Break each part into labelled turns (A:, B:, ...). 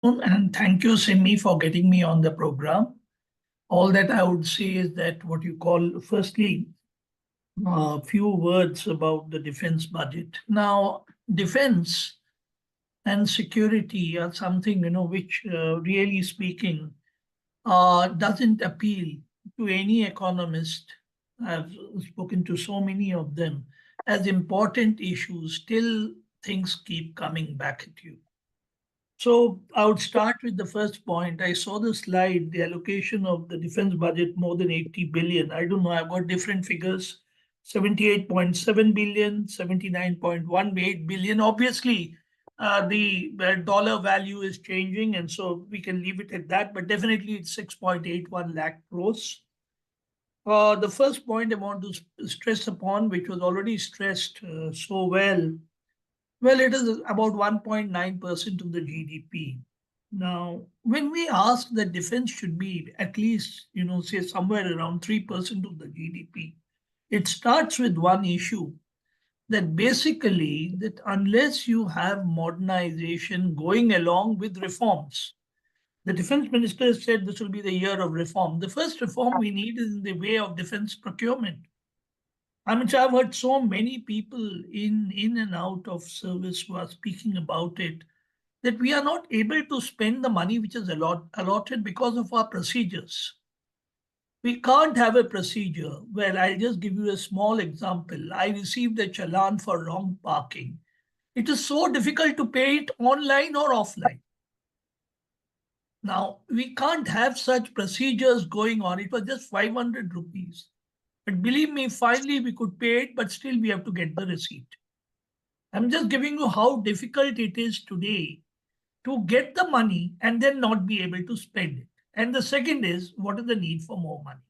A: And thank you, Simi, for getting me on the program. All that I would say is that what you call, firstly, a few words about the defense budget. Now, defense and security are something, which really speaking, doesn't appeal to any economist. I've spoken to so many of them as important issues. Still, things keep coming back at you. So I would start with the first point. I saw the slide, the allocation of the defense budget more than 80 billion. I don't know, I've got different figures. 78.7 billion, 79.18 billion. Obviously, the dollar value is changing, and so we can leave it at that, but definitely it's 6.81 lakh crores. The first point I want to stress upon, which was already stressed so well, it is about 1.9% of the GDP. Now, when we ask that defense should be at least, say somewhere around 3% of the GDP, it starts with one issue that basically that unless you have modernization going along with reforms, the defense minister said this will be the year of reform. The first reform we need is in the way of defense procurement. I mean, so I've heard so many people in and out of service who are speaking about it that we are not able to spend the money which is allotted because of our procedures. We can't have a procedure. Well, I'll just give you a small example. I received a challan for wrong parking. It is so difficult to pay it online or offline. Now, we can't have such procedures going on. It was just 500 rupees. But believe me, finally we could pay it, but still we have to get the receipt. I'm just giving you how difficult it is today to get the money and then not be able to spend it. And the second is, what is the need for more money?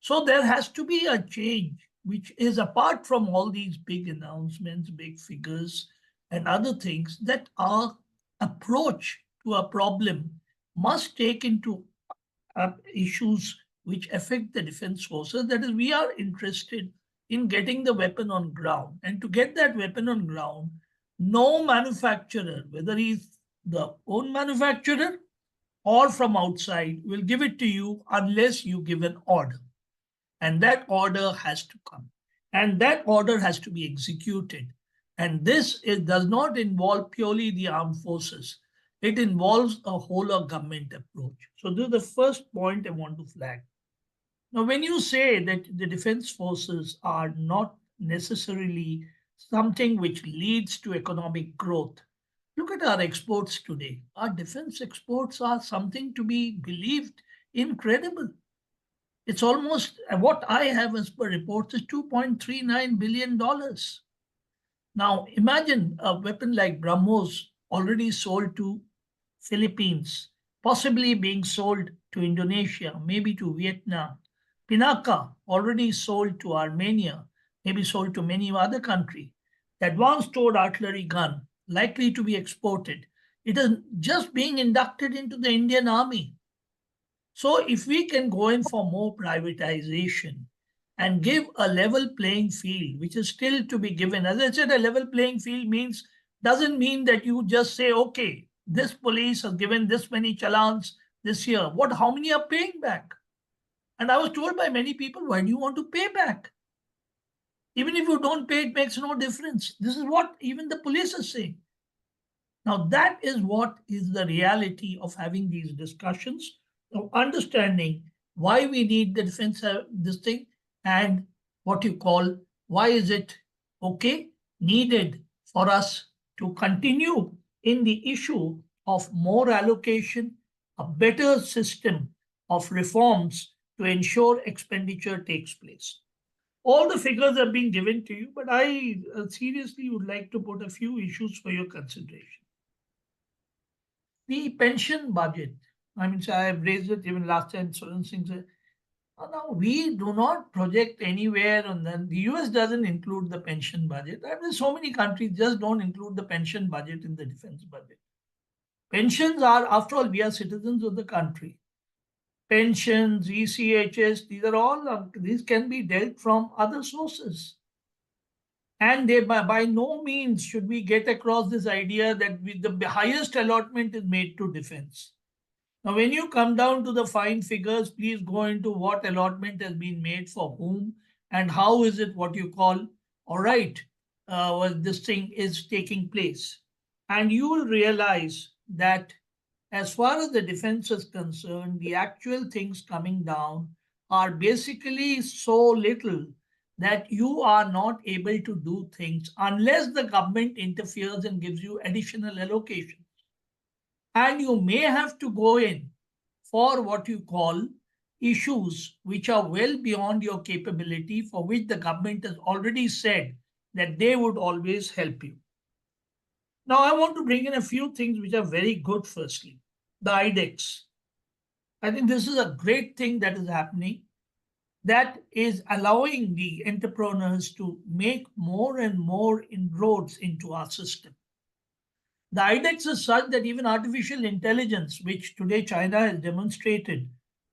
A: So there has to be a change, which is apart from all these big announcements, big figures, and other things, that our approach to a problem must take into issues which affect the defense forces. That is, we are interested in getting the weapon on ground. And to get that weapon on ground, no manufacturer, whether he's the own manufacturer or from outside, will give it to you unless you give an order. And that order has to come. And that order has to be executed. And this does not involve purely the armed forces. It involves a whole of government approach. So this is the first point I want to flag. Now, when you say that the defense forces are not necessarily something which leads to economic growth, look at our exports today. Our defense exports are something to be believed incredible. It's almost what I have as per reports is $2.39 billion. Now, imagine a weapon like BrahMos already sold to Philippines, possibly being sold to Indonesia, maybe to Vietnam. Pinaka already sold to Armenia, maybe sold to many other countries. The advanced towed artillery gun likely to be exported. It is just being inducted into the Indian Army. So if we can go in for more privatization and give a level playing field, which is still to be given, as I said, a level playing field doesn't mean that you just say, okay, this police has given this many challans this year. How many are paying back? And I was told by many people, why do you want to pay back? Even if you don't pay, it makes no difference. This is what even the police is saying. Now, that is what is the reality of having these discussions, of understanding why we need the defense, this thing, and what you call, why is it needed for us to continue in the issue of more allocation, a better system of reforms to ensure expenditure takes place. All the figures are being given to you, but I seriously would like to put a few issues for your consideration. The pension budget, I mean, so I have raised it even last time, certain things. Now, we do not project anywhere, and then the US doesn't include the pension budget. I mean, so many countries just don't include the pension budget in the defense budget. Pensions are, after all, we are citizens of the country. Pensions, ECHS, these can be dealt from other sources. And by no means should we get across this idea that the highest allotment is made to defense. Now, when you come down to the fine figures, please go into what allotment has been made for whom and how is it what you call, all right, this thing is taking place. And you will realize that as far as the defense is concerned, the actual things coming down are basically so little that you are not able to do things unless the government interferes and gives you additional allocation. And you may have to go in for what you call issues which are well beyond your capability, for which the government has already said that they would always help you. Now, I want to bring in a few things which are very good. Firstly, the IDEX. I think this is a great thing that is happening, that is allowing the entrepreneurs to make more and more inroads into our system. The IDEX is such that even artificial intelligence, which today China has demonstrated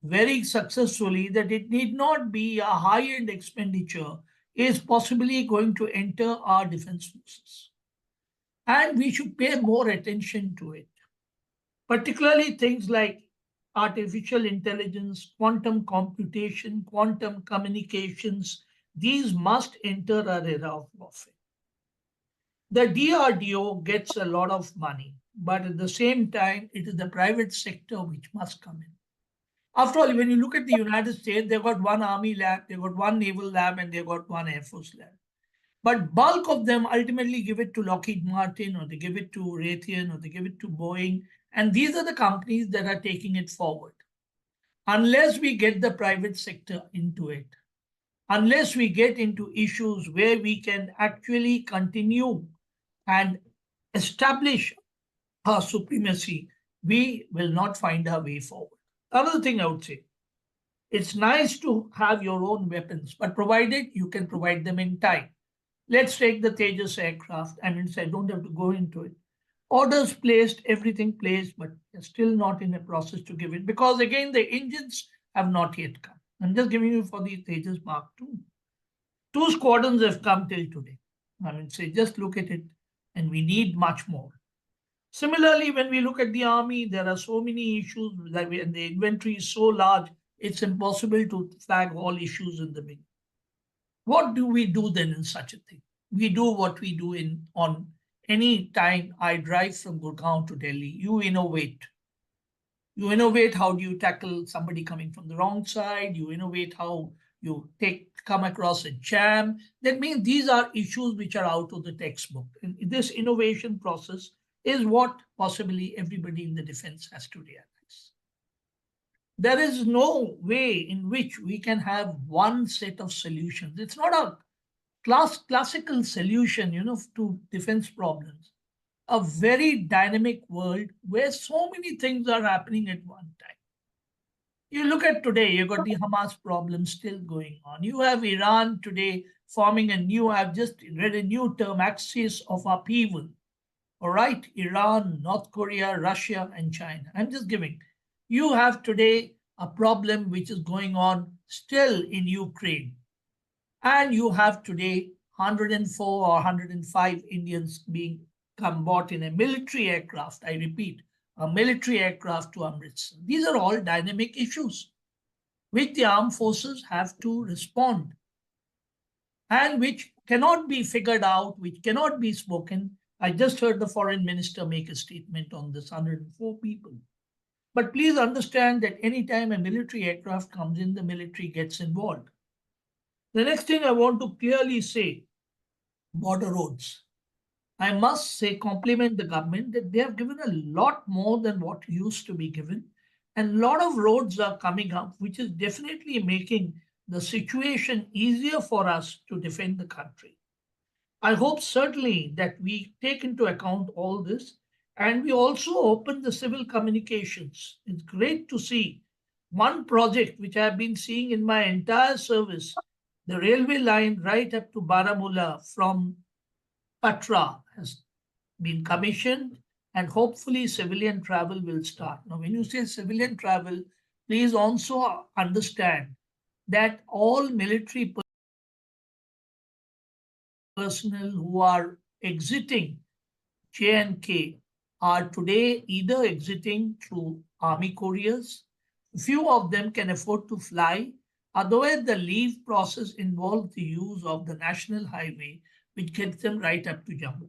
A: very successfully that it need not be a high-end expenditure, is possibly going to enter our defense forces. And we should pay more attention to it, particularly things like artificial intelligence, quantum computation, quantum communications. These must enter our era of warfare. The DRDO gets a lot of money, but at the same time, it is the private sector which must come in. After all, when you look at the United States, they've got one army lab, they've got one naval lab, and they've got one air force lab. But bulk of them ultimately give it to Lockheed Martin, or they give it to Raytheon, or they give it to Boeing. And these are the companies that are taking it forward. Unless we get the private sector into it, unless we get into issues where we can actually continue and establish our supremacy, we will not find our way forward. Another thing I would say, it's nice to have your own weapons, but provided you can provide them in time. Let's take the Tejas aircraft. I mean, I don't have to go into it. Orders placed, everything placed, but still not in a process to give it, because again, the engines have not yet come. I'm just giving you for the Tejas Mark II. 2 squadrons have come till today. I mean, say, just look at it, and we need much more. Similarly, when we look at the army, there are so many issues that and the inventory is so large, it's impossible to flag all issues in the beginning. What do we do then in such a thing? We do what we do on any time I drive from Gurgaon to Delhi. You innovate. You innovate how do you tackle somebody coming from the wrong side. You innovate how you come across a jam. That means these are issues which are out of the textbook. And this innovation process is what possibly everybody in the defense has to realize. There is no way in which we can have one set of solutions. It's not a classical solution, to defense problems. A very dynamic world where so many things are happening at one time. You look at today, you've got the Hamas problem still going on. You have Iran today forming I've just read a new term, axis of upheaval. All right, Iran, North Korea, Russia, and China. I'm just giving. You have today a problem which is going on still in Ukraine. And you have today 104 or 105 Indians being bought in a military aircraft. I repeat, a military aircraft to Amritsar. These are all dynamic issues which the armed forces have to respond, and which cannot be figured out, which cannot be spoken. I just heard the foreign minister make a statement on this 104 people. But please understand that anytime a military aircraft comes in, the military gets involved. The next thing I want to clearly say, border roads. I must say, compliment the government that they have given a lot more than what used to be given. And a lot of roads are coming up, which is definitely making the situation easier for us to defend the country. I hope certainly that we take into account all this, and we also open the civil communications. It's great to see one project which I've been seeing in my entire service, the railway line right up to Baramulla from Patra has been commissioned, and hopefully civilian travel will start. Now, when you say civilian travel, please also understand that all military personnel who are exiting J&K are today either exiting through army couriers. Few of them can afford to fly. Otherwise, the leave process involves the use of the national highway, which gets them right up to Jammu.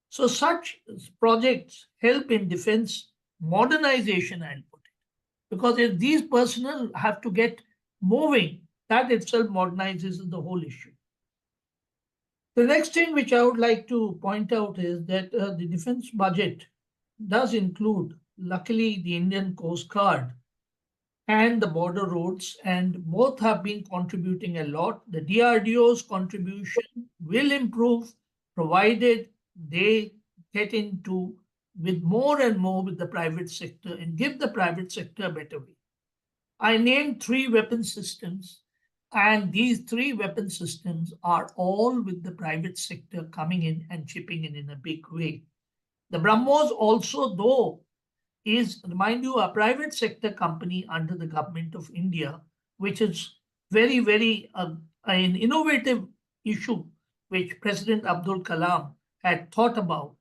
A: So such projects help in defense modernization, I'll put it. Because if these personnel have to get moving, that itself modernizes the whole issue. The next thing which I would like to point out is that the defense budget does include, luckily, the Indian Coast Guard and the border roads, and both have been contributing a lot. The DRDO's contribution will improve provided they get into with more and more with the private sector and give the private sector a better way. I named 3 weapon systems, and these 3 weapon systems are all with the private sector coming in and chipping in a big way. The BrahMos also, though, is, remind you, a private sector company under the government of India, which is very, very an innovative issue which President Abdul Kalam had thought about.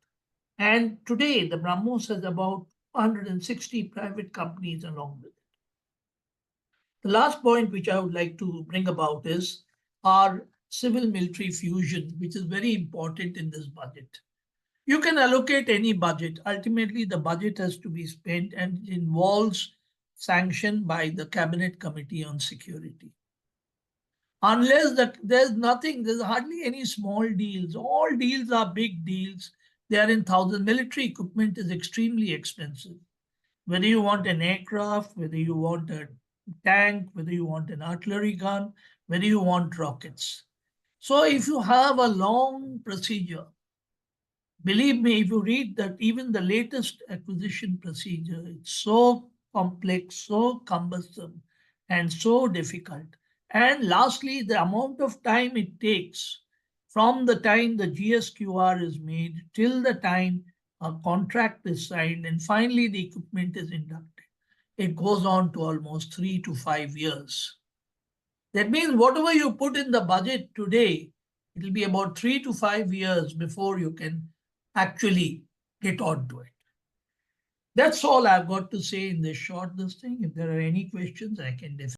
A: And today, the BrahMos has about 160 private companies along with it. The last point which I would like to bring about is our civil military fusion, which is very important in this budget. You can allocate any budget. Ultimately, the budget has to be spent and it involves sanction by the Cabinet Committee on Security. Unless there's hardly any small deals. All deals are big deals. They are in thousands. Military equipment is extremely expensive. Whether you want an aircraft, whether you want a tank, whether you want an artillery gun, whether you want rockets. So if you have a long procedure, believe me, if you read that even the latest acquisition procedure, it's so complex, so cumbersome, and so difficult. And lastly, the amount of time it takes from the time the GSQR is made till the time a contract is signed and finally the equipment is inducted. It goes on to almost 3 to 5 years. That means whatever you put in the budget today, it will be about 3 to 5 years before you can actually get on to it. That's all I've got to say in this short thing. If there are any questions, I can definitely.